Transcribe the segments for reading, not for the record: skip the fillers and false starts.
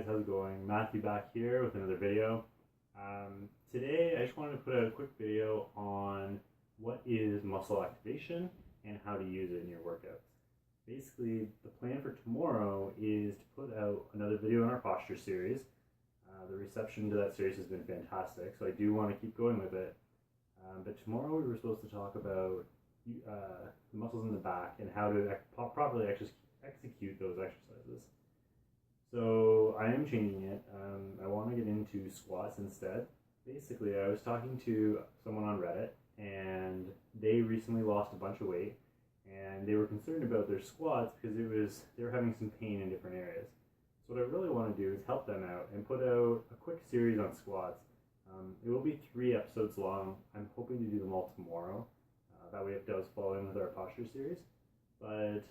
guys, how's it going? Matthew back here with another video. Today I just wanted to put out a quick video on what is muscle activation and how to use it in your workouts. Basically, the plan for tomorrow is to put out another video in our posture series. The reception to that series has been fantastic, so I do want to keep going with it. But tomorrow we were supposed to talk about the muscles in the back and how to properly execute those exercises. So I am changing it. I want to get into squats instead. Basically, I was talking to someone on Reddit, and they recently lost a bunch of weight, and they were concerned about their squats because they were having some pain in different areas. So what I really want to do is help them out and put out a quick series on squats. It will be 3 episodes long. I'm hoping to do them all tomorrow. That way it does fall in with our posture series. But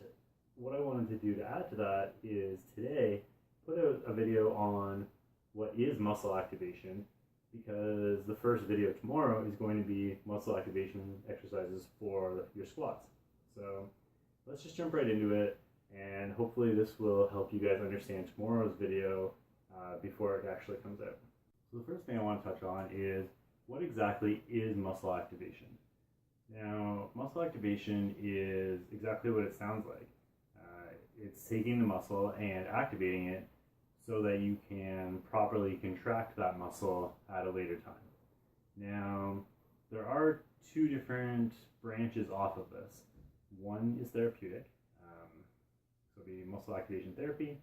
what I wanted to do to add to that is today put out a video on what is muscle activation, because the first video tomorrow is going to be muscle activation exercises for your squats. So let's just jump right into it, and hopefully this will help you guys understand tomorrow's video before it actually comes out. So the first thing I want to touch on is what exactly is muscle activation. Now, muscle activation is exactly what it sounds like. It's taking the muscle and activating it so that you can properly contract that muscle at a later time. Now, there are 2 different branches off of this. One is therapeutic, so it'd be muscle activation therapy,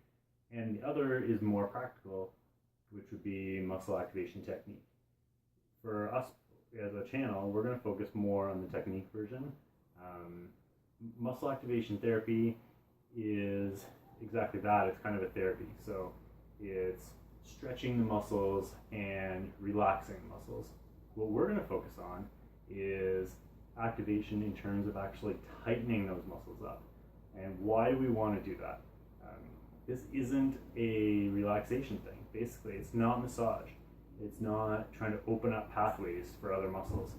and the other is more practical, which would be muscle activation technique. For us as a channel, we're going to focus more on the technique version. Muscle activation therapy is exactly that. It's kind of a therapy. So it's stretching the muscles and relaxing the muscles. What we're going to focus on is activation in terms of actually tightening those muscles up. And why do we want to do that? This isn't a relaxation thing. Basically, it's not massage. It's not trying to open up pathways for other muscles.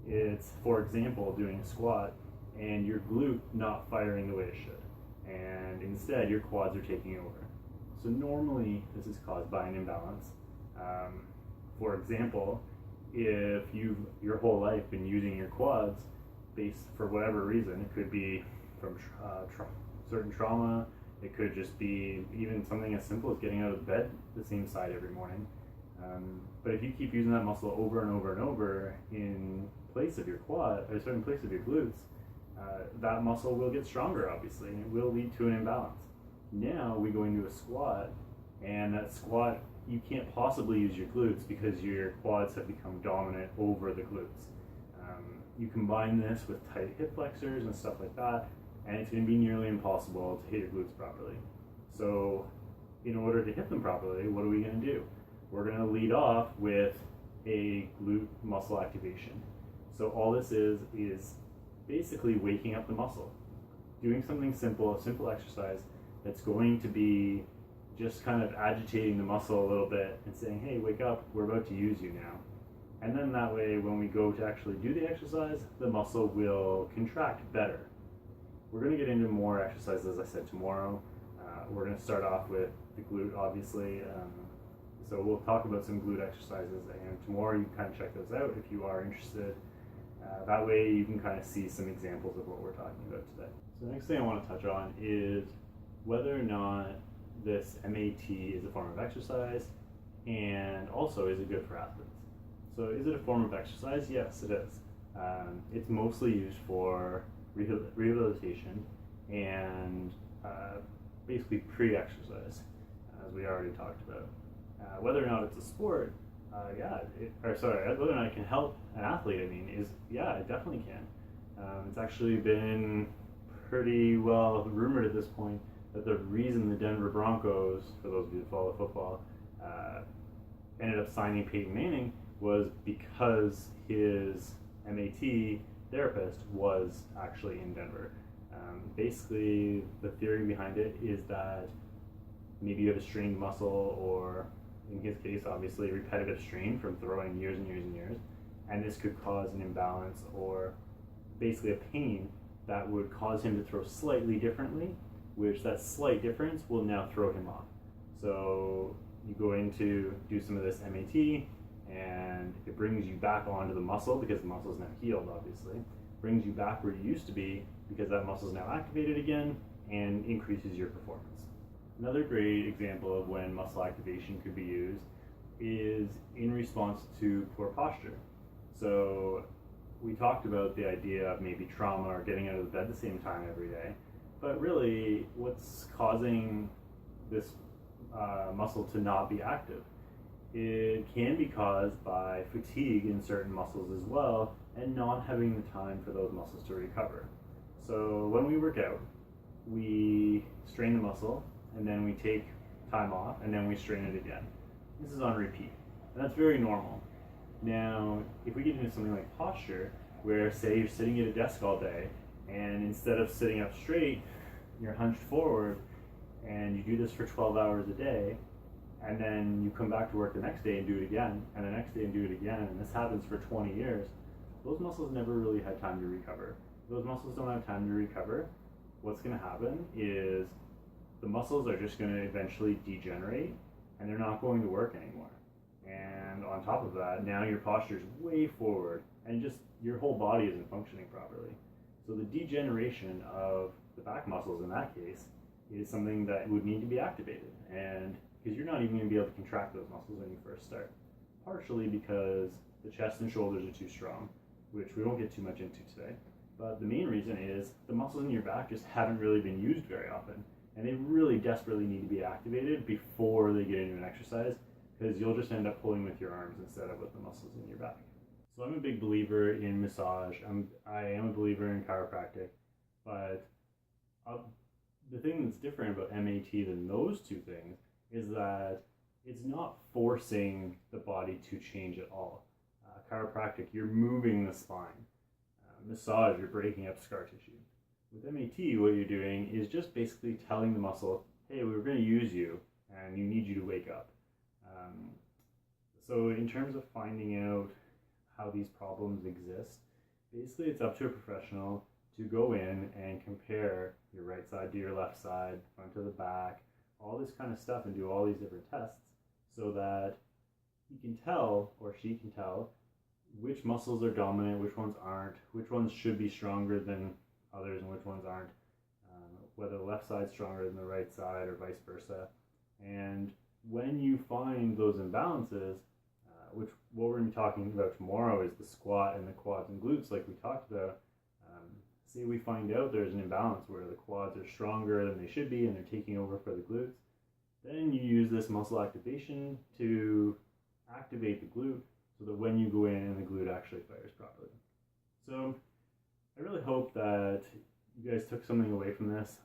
It's, for example, doing a squat and your glute not firing the way it should, and instead your quads are taking over. So normally this is caused by an imbalance. For example, if you've your whole life been using your quads based for whatever reason, it could be from certain trauma, it could just be even something as simple as getting out of bed the same side every morning. But if you keep using that muscle over and over and over in place of your quad, or a certain place of your glutes, that muscle will get stronger, obviously, and it will lead to an imbalance. Now we go into a squat, and that squat, you can't possibly use your glutes because your quads have become dominant over the glutes. You combine this with tight hip flexors and stuff like that, and it's going to be nearly impossible to hit your glutes properly. So in order to hit them properly, what are we going to do? We're going to lead off with a glute muscle activation. So all this is basically waking up the muscle. Doing something simple, a simple exercise that's going to be just kind of agitating the muscle a little bit and saying, hey, wake up, we're about to use you now. And then that way, when we go to actually do the exercise, the muscle will contract better. We're going to get into more exercises, as I said, tomorrow. We're going to start off with the glute, obviously. So we'll talk about some glute exercises, and tomorrow you can kind of check those out if you are interested. That way you can kind of see some examples of what we're talking about today. So the next thing I want to touch on is whether or not this MAT is a form of exercise, and also is it good for athletes. So is it a form of exercise? Yes, it is. It's mostly used for rehabilitation and basically pre-exercise, as we already talked about. Whether or not it's a sport, whether or not it can help an athlete, it definitely can. It's actually been pretty well rumored at this point that the reason the Denver Broncos, for those of you who follow football, ended up signing Peyton Manning was because his MAT therapist was actually in Denver. Basically, the theory behind it is that maybe you have a strained muscle, or in his case, obviously, repetitive strain from throwing years and years and years, and this could cause an imbalance or basically a pain that would cause him to throw slightly differently, which that slight difference will now throw him off. So you go in to do some of this MAT, and it brings you back onto the muscle because the muscle is now healed, obviously. Brings you back where you used to be because that muscle is now activated again and increases your performance. Another great example of when muscle activation could be used is in response to poor posture. So we talked about the idea of maybe trauma or getting out of the bed at the same time every day, but really what's causing this muscle to not be active? It can be caused by fatigue in certain muscles as well, and not having the time for those muscles to recover. So when we work out, we strain the muscle, and then we take time off, and then we strain it again. This is on repeat, and that's very normal. Now, if we get into something like posture, where say you're sitting at a desk all day, and instead of sitting up straight, you're hunched forward, and you do this for 12 hours a day, and then you come back to work the next day and do it again, and the next day and do it again, and this happens for 20 years, those muscles never really had time to recover. If those muscles don't have time to recover, what's going to happen is the muscles are just going to eventually degenerate, and they're not going to work anymore. And on top of that, now your posture is way forward, and just your whole body isn't functioning properly. So the degeneration of the back muscles in that case is something that would need to be activated, and because you're not even going to be able to contract those muscles when you first start. Partially because the chest and shoulders are too strong, which we won't get too much into today. But the main reason is the muscles in your back just haven't really been used very often, and they really desperately need to be activated before they get into an exercise, because you'll just end up pulling with your arms instead of with the muscles in your back. So I'm a big believer in massage. I am a believer in chiropractic, but the thing that's different about MAT than those two things is that it's not forcing the body to change at all. Chiropractic, you're moving the spine. Massage, you're breaking up scar tissue. With MAT, what you're doing is just basically telling the muscle, hey, we're going to use you, and you need you to wake up. So in terms of finding out how these problems exist, basically it's up to a professional to go in and compare your right side to your left side, front to the back, all this kind of stuff, and do all these different tests so that he can tell, or she can tell, which muscles are dominant, which ones aren't, which ones should be stronger than others and which ones aren't, whether the left side's stronger than the right side or vice versa. And when you find those imbalances, which what we're going to be talking about tomorrow is the squat and the quads and glutes like we talked about. Say we find out there's an imbalance where the quads are stronger than they should be and they're taking over for the glutes, then you use this muscle activation to activate the glute so that when you go in and the glute actually fires properly. So I really hope that you guys took something away from this.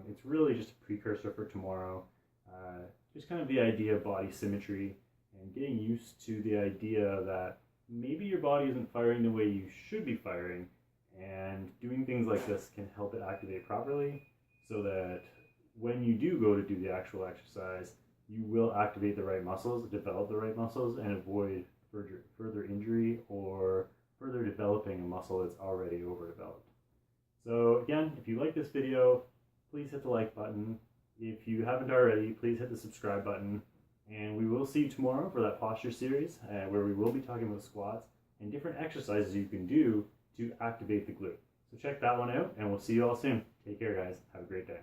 It's really just a precursor for tomorrow. Just kind of the idea of body symmetry and getting used to the idea that maybe your body isn't firing the way you should be firing, and doing things like this can help it activate properly so that when you do go to do the actual exercise, you will activate the right muscles, develop the right muscles, and avoid further injury or further developing a muscle that's already overdeveloped. So again, if you like this video, please hit the like button. If you haven't already, please hit the subscribe button. And we will see you tomorrow for that posture series where we will be talking about squats and different exercises you can do to activate the glute. So check that one out, and we'll see you all soon. Take care, guys. Have a great day.